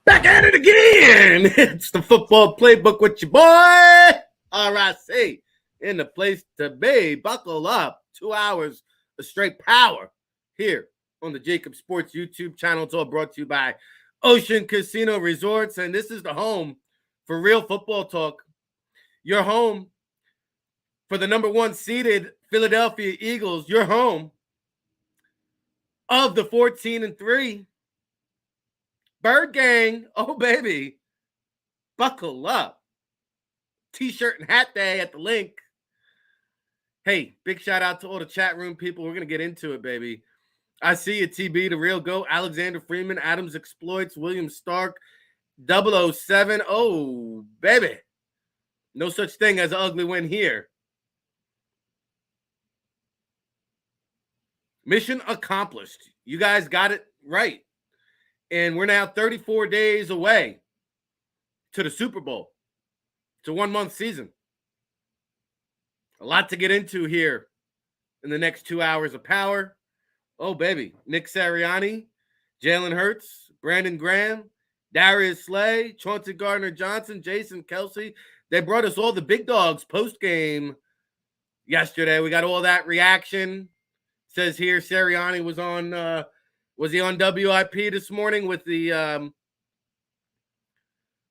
Back at it again. It's the Football Playbook with your boy, RIC, in the place to be. Buckle up. 2 hours of straight power here on the JAKIB Sports YouTube channel. It's all brought to you by Ocean Casino Resorts, and this is the home for real football talk. Your home for the number one seeded Philadelphia Eagles. Your home of the 14-3 Bird Gang. Oh, baby. Buckle up. T-shirt and hat day at the link. Hey, big shout out to all the chat room people. We're going to get into it, baby. I see you, TB, the real GOAT, Alexander Freeman, Adams Exploits, William Stark, 007. Oh, baby. No such thing as an ugly win here. Mission accomplished. You guys got it right. And we're now 34 days away to the Super Bowl. It's a 1-month season. A lot to get into here in the next 2 hours of power. Oh, baby. Ric Serritella, Jalen Hurts, Brandon Graham, Darius Slay, Chauncey Gardner-Johnson, Jason Kelsey. They brought us all the big dogs post-game yesterday. We got all that reaction. Says here Sirianni was on was he on WIP this morning with the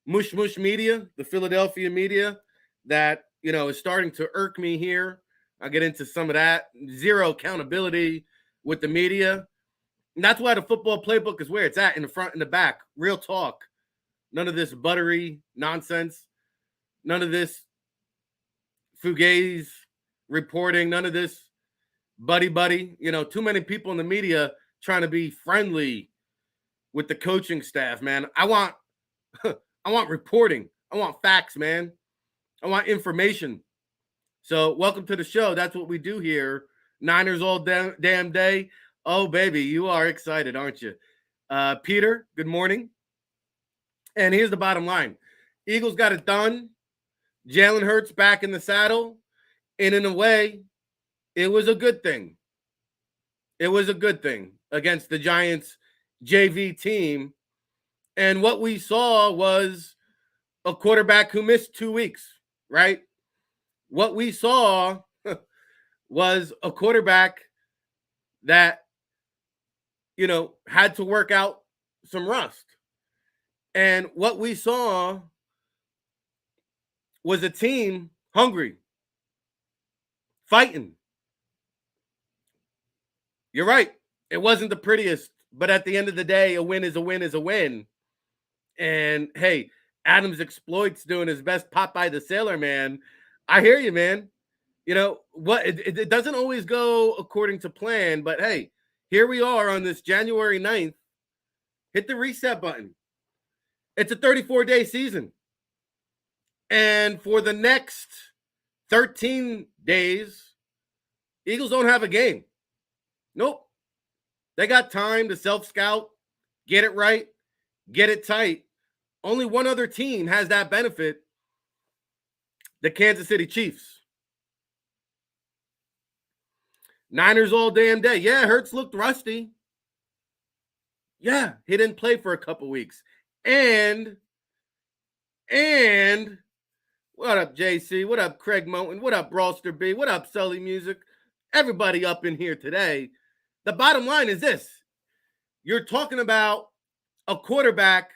Mush media, the Philadelphia media that, you know, is starting to irk me here. I'll get into some of that. Zero accountability with the media. And that's why the Football Playbook is where it's at, in the front and the back. Real talk. None of this buttery nonsense. None of this fugazi reporting. None of this buddy. You know, too many people in the media trying to be friendly with the coaching staff, man. I want reporting. I want facts, man. I want information. So welcome to the show. That's what we do here. Niners all damn day. Oh, baby, you are excited, aren't you? Peter, good morning. And here's the bottom line. Eagles got it done. Jalen Hurts back in the saddle. And in a way, it was a good thing. It was a good thing against the Giants JV team. And what we saw was a quarterback who missed 2 weeks, right? What we saw was a quarterback that, you know, had to work out some rust. And what we saw was a team hungry, fighting. You're right. It wasn't the prettiest, but at the end of the day, a win is a win is a win. And hey, Adams Exploits doing his best Popeye the Sailor Man. I hear you, man. You know what? It doesn't always go according to plan, but hey, here we are on this January 9th. Hit the reset button. It's a 34-day season. And for the next 13 days, Eagles don't have a game. Nope. They got time to self-scout, get it right, get it tight. Only one other team has that benefit, the Kansas City Chiefs. Niners all damn day. Yeah, Hurts looked rusty. Yeah, he didn't play for a couple weeks. And what up, JC? What up, Craig Moten? What up, Brawlster B? What up, Sully Music? Everybody up in here today. The bottom line is this. You're talking about a quarterback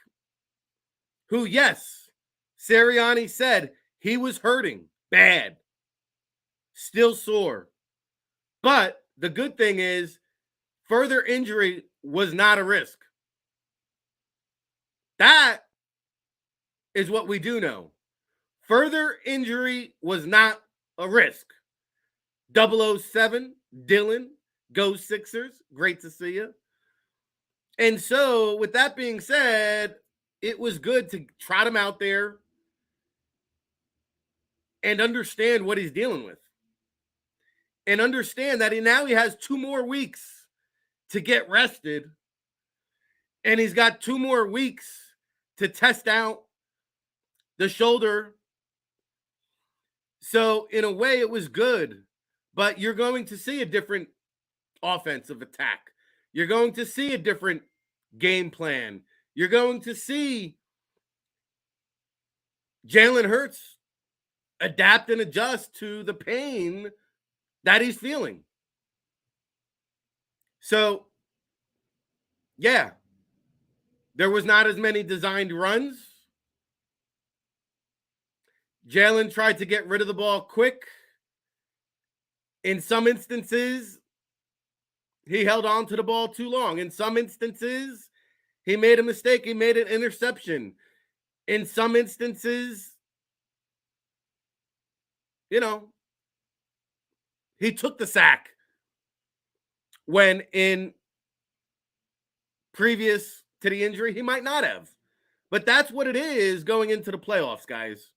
who, yes, Sirianni said he was hurting bad, still sore. But the good thing is further injury was not a risk. That is what we do know. Further injury was not a risk. 007, Dylan, go Sixers. Great to see you. And so, with that being said, it was good to trot him out there and understand what he's dealing with. And understand that he has 2 more weeks to get rested. And he's got 2 more weeks to test out the shoulder. So, in a way, it was good. But you're going to see a different offensive attack. You're going to see a different game plan. You're going to see Jalen Hurts adapt and adjust to the pain that he's feeling. So, yeah, there was not as many designed runs. Jalen tried to get rid of the ball quick. In some instances, he held on to the ball too long. In some instances, he made a mistake. He made an interception. In some instances, he took the sack when in previous to the injury, he might not have. But that's what it is going into the playoffs, guys.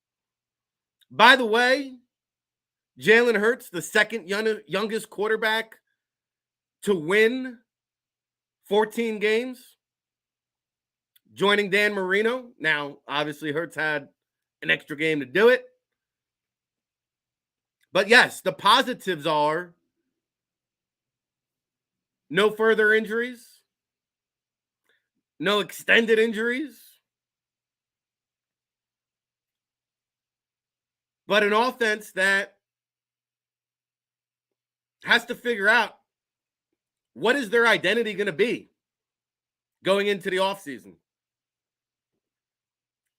By the way, Jalen Hurts, the second youngest quarterback to win 14 games, joining Dan Marino. Now, obviously, Hurts had an extra game to do it. But yes, the positives are no further injuries, no extended injuries, but an offense that has to figure out what is their identity going to be going into the offseason.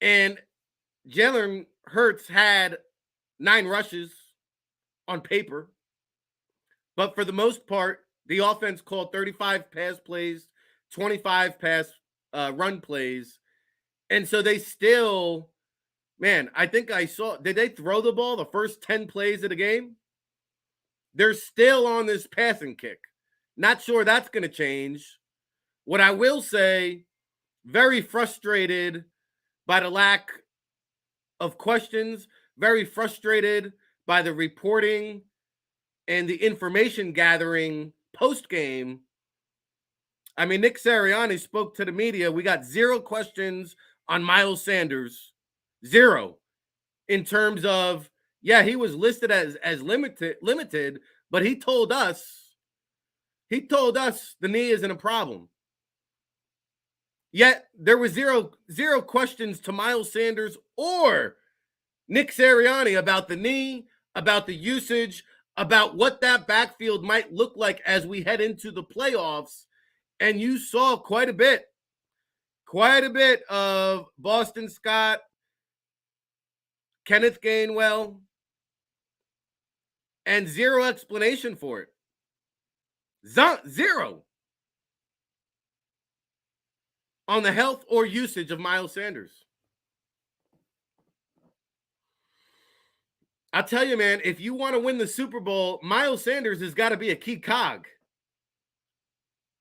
And Jalen Hurts had 9 rushes on paper, but for the most part, the offense called 35 pass plays, 25 pass run plays, and so they still, man, I think I saw, did they throw the ball the first 10 plays of the game? They're still on this passing kick. Not sure that's going to change. What I will say, very frustrated by the lack of questions, very frustrated by the reporting and the information gathering post-game. I mean, Ric Serritella spoke to the media. We got 0 questions on Miles Sanders. 0. In terms of, yeah, he was listed as limited, but he told us the knee isn't a problem. Yet there was zero questions to Miles Sanders or Ric Serritella about the knee, about the usage, about what that backfield might look like as we head into the playoffs. And you saw quite a bit of Boston Scott, Kenneth Gainwell, and 0 explanation for it. 0 on the health or usage of Miles Sanders. I'll tell you, man, if you want to win the Super Bowl, Miles Sanders has got to be a key cog.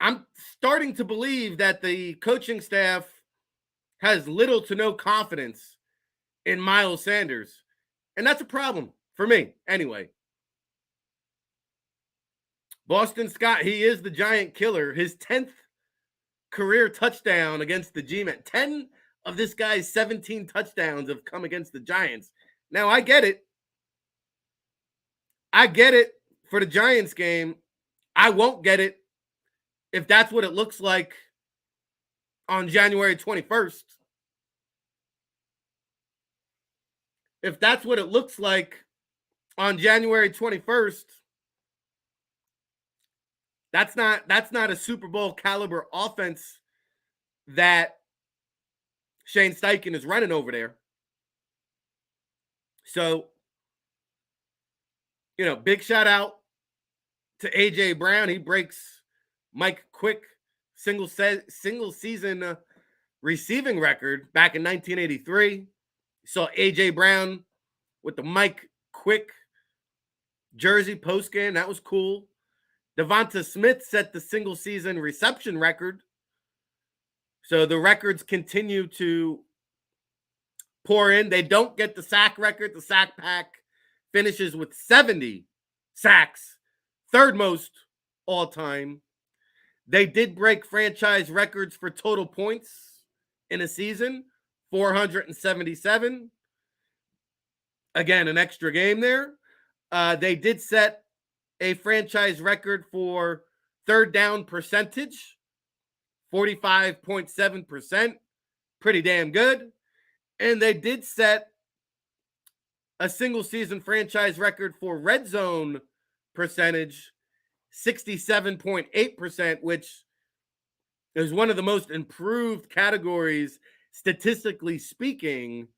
I'm starting to believe that the coaching staff has little to no confidence in Miles Sanders. And that's a problem for me anyway. Boston Scott, he is the giant killer. His 10th career touchdown against the G-Men. 10 of this guy's 17 touchdowns have come against the Giants. Now, I get it. For the Giants game. I won't get it if that's what it looks like on January 21st. If that's what it looks like on January 21st, that's not a Super Bowl caliber offense that Shane Steichen is running over there. So, big shout out to A.J. Brown. He breaks Mike Quick single season receiving record back in 1983. Saw A.J. Brown with the Mike Quick jersey post-game. That was cool. Devonta Smith set the single season reception record. So the records continue to pour in. They don't get the sack record. The sack pack finishes with 70 sacks, third most all time. They did break franchise records for total points in a season, 477. Again, an extra game there. They did set a franchise record for third down percentage, 45.7%. pretty damn good. And they did set a single season franchise record for red zone percentage, 67.8%, which is one of the most improved categories statistically speaking.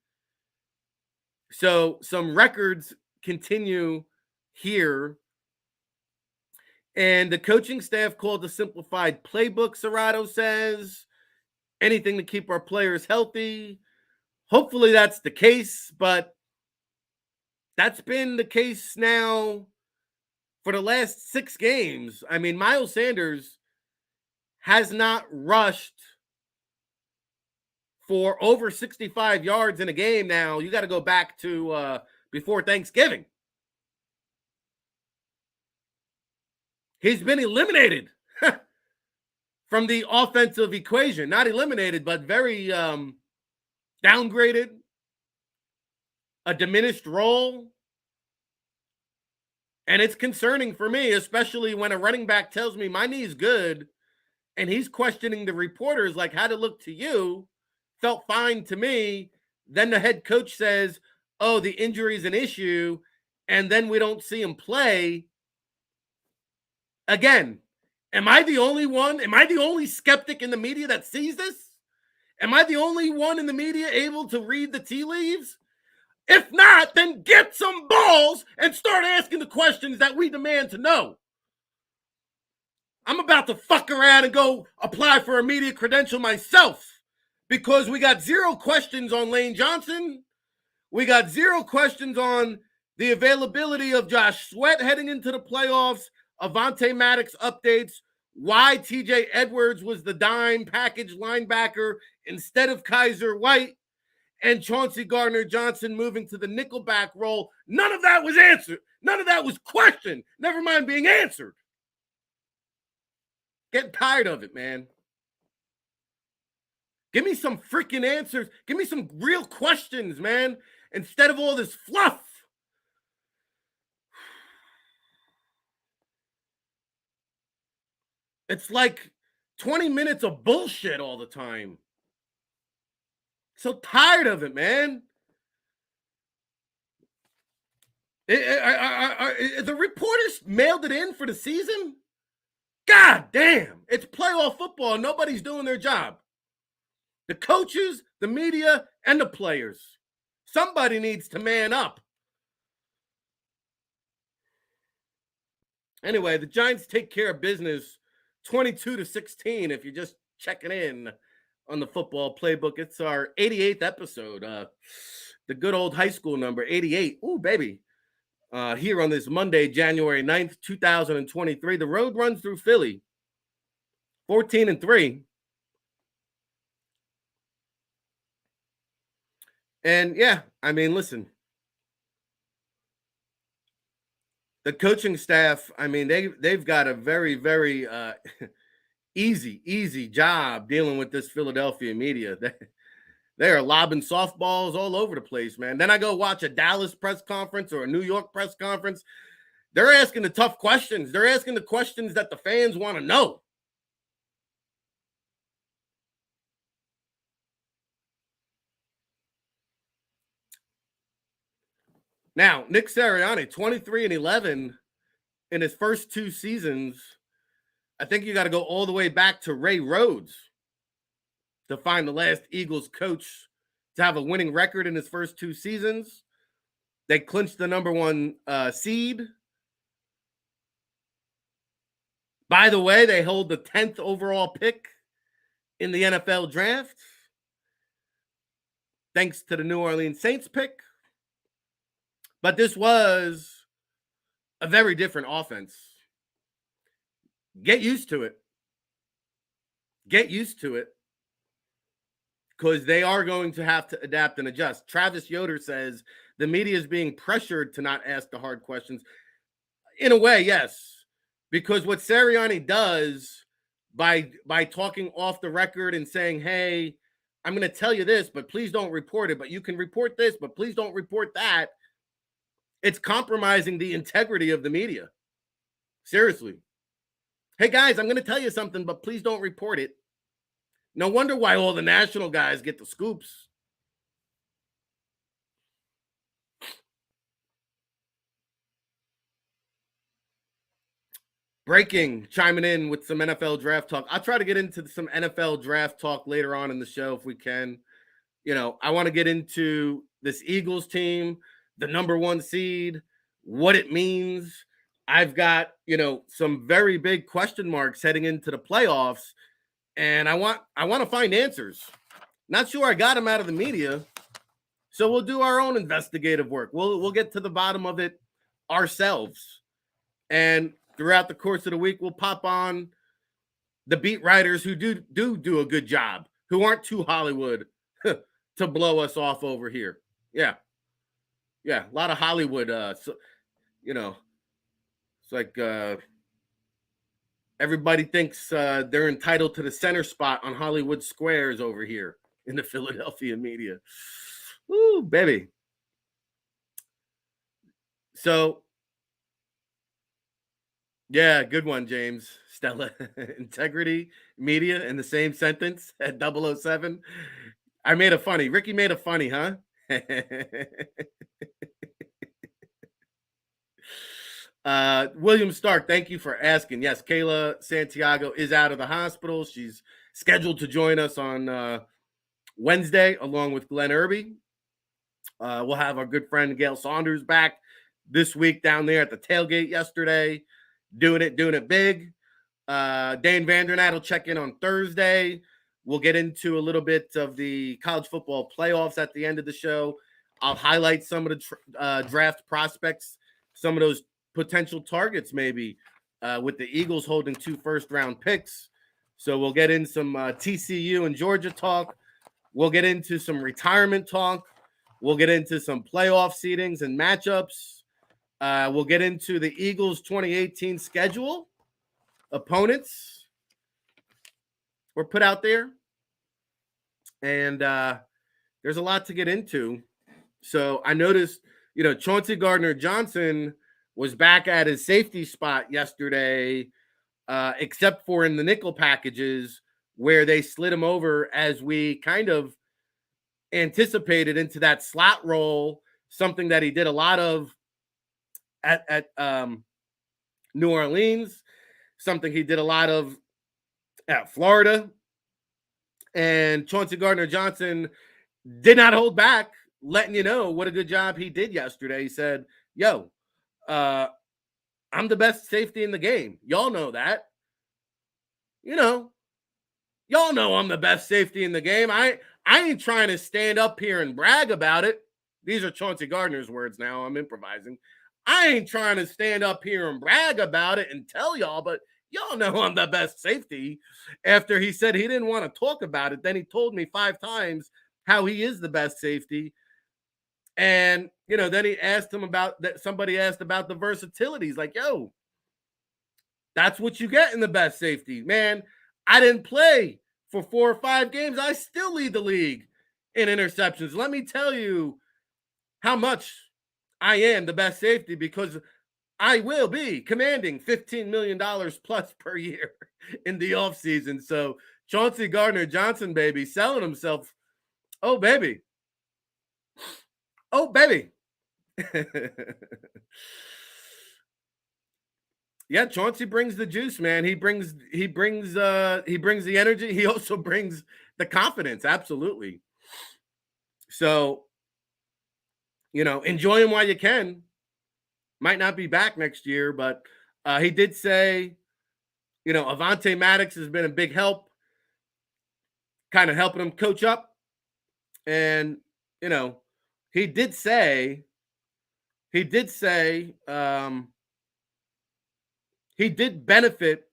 So some records continue here. And the coaching staff called the simplified playbook, Serrato says. Anything to keep our players healthy. Hopefully that's the case, but that's been the case now for the last 6 games. I mean, Miles Sanders has not rushed for over 65 yards in a game now. You got to go back to before Thanksgiving. He's been eliminated from the offensive equation. Not eliminated, but very downgraded, a diminished role. And it's concerning for me, especially when a running back tells me my knee's good and he's questioning the reporters like, how'd it look to you? Felt fine to me. Then the head coach says, oh, the injury's an issue. And then we don't see him play. Again, am I the only one? Am I the only skeptic in the media that sees this? Am I the only one in the media able to read the tea leaves? If not, then get some balls and start asking the questions that we demand to know. I'm about to fuck around and go apply for a media credential myself because we got 0 questions on Lane Johnson. We got 0 questions on the availability of Josh Sweat heading into the playoffs, Avonte Maddox updates, why TJ Edwards was the dime package linebacker instead of Kaiser White, and Chauncey Gardner-Johnson moving to the nickelback role. None of that was answered. None of that was questioned. Never mind being answered. Getting tired of it, man. Give me some freaking answers. Give me some real questions, man, instead of all this fluff. It's like 20 minutes of bullshit all the time. So tired of it, man. The reporters mailed it in for the season? God damn. It's playoff football. Nobody's doing their job. The coaches, the media, and the players. Somebody needs to man up. Anyway, the Giants take care of business 22-16 if you're just checking in on the Football Playbook. It's our 88th episode. The good old high school number, 88. Ooh, baby. Here on this Monday, January 9th, 2023. The road runs through Philly. 14-3. And yeah, I mean, listen. The coaching staff, I mean, they've got a very, very easy job dealing with this Philadelphia media. They are lobbing softballs all over the place, man. Then I go watch a Dallas press conference or a New York press conference. They're asking the tough questions. They're asking the questions that the fans want to know. Now, Ric Serritella, 23-11 in his first 2 seasons. I think you got to go all the way back to Ray Rhodes to find the last Eagles coach to have a winning record in his first 2 seasons. They clinched the number 1 seed. By the way, they hold the 10th overall pick in the NFL draft, thanks to the New Orleans Saints pick. But this was a very different offense. Get used to it. Get used to it. Because they are going to have to adapt and adjust. Travis Yoder says the media is being pressured to not ask the hard questions. In a way, yes. Because what Sirianni does by talking off the record and saying, hey, I'm going to tell you this, but please don't report it. But you can report this, but please don't report that. It's compromising the integrity of the media. Seriously. Hey, guys, I'm going to tell you something, but please don't report it. No wonder why all the national guys get the scoops. Breaking, chiming in with some NFL draft talk. I'll try to get into some NFL draft talk later on in the show if we can. I want to get into this Eagles team, the number 1 seed, what it means. I've got, some very big question marks heading into the playoffs, and I want to find answers. Not sure I got them out of the media, so we'll do our own investigative work. We'll get to the bottom of it ourselves. And throughout the course of the week, we'll pop on the beat writers who do a good job, who aren't too Hollywood to blow us off over here. Yeah, a lot of Hollywood. It's like everybody thinks they're entitled to the center spot on Hollywood Squares over here in the Philadelphia media. Woo, baby. So, yeah, good one, James. Stella. Integrity, media in the same sentence at 007. I made a funny. Ricky made a funny, huh? William Stark, thank you for asking. Yes, Kayla Santiago is out of the hospital. She's scheduled to join us on Wednesday along with Glenn Irby. We'll have our good friend Gail Saunders back this week down there at the tailgate yesterday, doing it big. Dane Vandernat will check in on Thursday. We'll get into a little bit of the college football playoffs at the end of the show. I'll highlight some of the draft prospects, some of those potential targets maybe with the Eagles holding 2 first-round picks. So we'll get in some TCU and Georgia talk. We'll get into some retirement talk. We'll get into some playoff seedings and matchups. We'll get into the Eagles 2018 schedule, opponents were put out there. And there's a lot to get into. So I noticed, Chauncey Gardner-Johnson was back at his safety spot yesterday, except for in the nickel packages where they slid him over as we kind of anticipated into that slot role, something that he did a lot of at New Orleans, something he did a lot of at Florida. And Chauncey Gardner-Johnson did not hold back, letting you know what a good job he did yesterday. He said, yo, I'm the best safety in the game. Y'all know that. Y'all know I'm the best safety in the game. I ain't trying to stand up here and brag about it. These are Chauncey Gardner's words now. I'm improvising. I ain't trying to stand up here and brag about it and tell y'all, but y'all know I'm the best safety. After he said he didn't want to talk about it, then he told me 5 times how he is the best safety. And, then he asked him about that. Somebody asked about the versatility. He's like, yo, that's what you get in the best safety. Man, I didn't play for 4 or 5 games. I still lead the league in interceptions. Let me tell you how much I am the best safety, because I will be commanding $15 million plus per year in the offseason. So Chauncey Gardner-Johnson, baby, selling himself. Oh, baby. Oh, baby. Yeah, Chauncey brings the juice, man. He brings the energy. He also brings the confidence. Absolutely. So, enjoy him while you can. Might not be back next year, but he did say, Avonte Maddox has been a big help, kind of helping him coach up. And, he did say he did benefit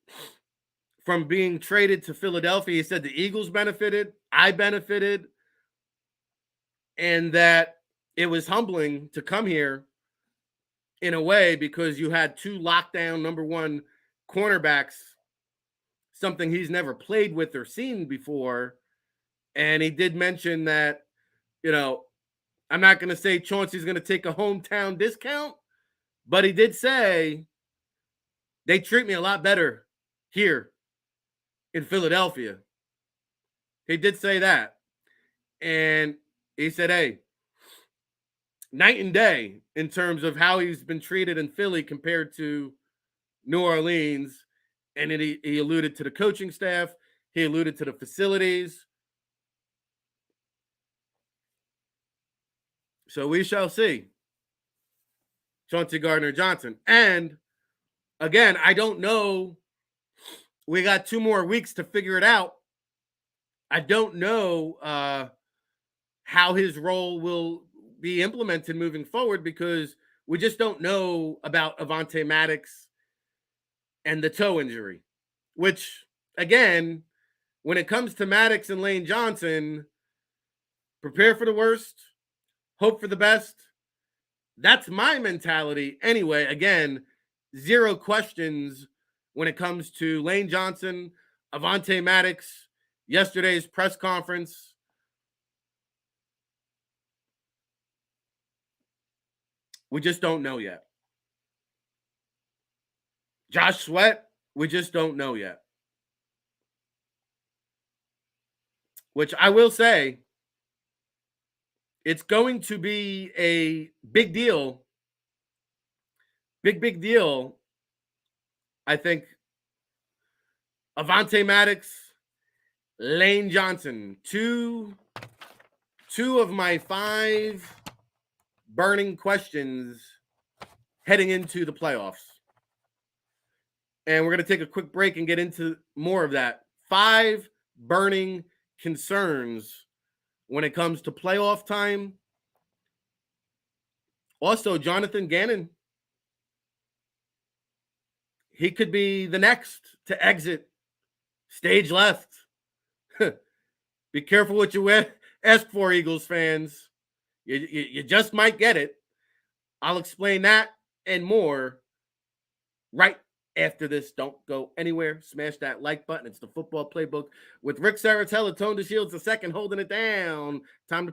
from being traded to Philadelphia. He said the Eagles benefited, I benefited, and that it was humbling to come here in a way because you had 2 lockdown number 1 cornerbacks, something he's never played with or seen before. And he did mention that, I'm not going to say Chauncey's going to take a hometown discount, but he did say they treat me a lot better here in Philadelphia. He did say that. And he said, hey, night and day in terms of how he's been treated in Philly compared to New Orleans. And then he alluded to the coaching staff. He alluded to the facilities. So we shall see. Chauncey Gardner-Johnson. And again, I don't know. We got 2 more weeks to figure it out. I don't know how his role will be implemented moving forward because we just don't know about Avonte Maddox and the toe injury, which, again, when it comes to Maddox and Lane Johnson, prepare for the worst, hope for the best. That's my mentality anyway. Again, 0 questions when it comes to Lane Johnson, Avonte Maddox, yesterday's press conference. We just don't know yet. Josh Sweat, we just don't know yet. Which I will say, it's going to be a big deal. Big deal. I think Avonte Maddox, Lane Johnson, two of my 5 burning questions heading into the playoffs. And we're going to take a quick break and get into more of that. 5 burning concerns when it comes to playoff time. Also, Jonathan Gannon. He could be the next to exit stage left. Be careful what you ask for, Eagles fans. You just might get it. I'll explain that and more right after this. Don't go anywhere. Smash that like button. It's the Football Playbook with Ric Serritella, Tone DeShields II, holding it down. Time to